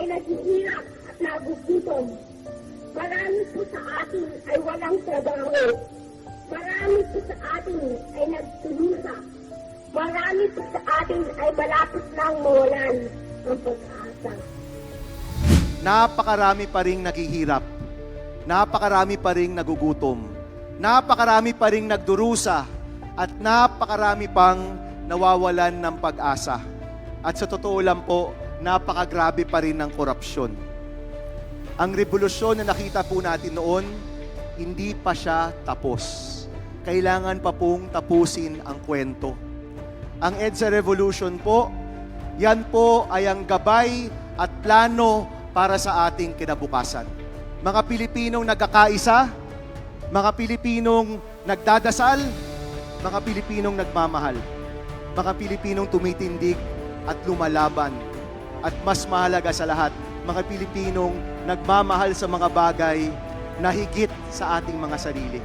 naghihirap at nagugutom. Marami po sa atin ay walang trabaho. Marami po sa atin ay nagtulusa. Marami po sa atin ay malapit nang mawalan ng pag-asa. Napakarami pa ring naghihirap. Napakarami pa ring nagugutom. Napakarami pa ring nagdurusa. At napakarami pang nawawalan ng pag-asa. At sa totoo lang po, napakagrabe pa rin ng korupsyon. Ang revolusyon na nakita po natin noon, hindi pa siya tapos. Kailangan pa pong tapusin ang kwento. Ang EDSA Revolution po, yan po ay ang gabay at plano para sa ating kinabukasan. Mga Pilipinong nagkakaisa, mga Pilipinong nagdadasal, mga Pilipinong nagmamahal, mga Pilipinong tumitindig at lumalaban. At mas mahalaga sa lahat, mga Pilipinong nagmamahal sa mga bagay na higit sa ating mga sarili.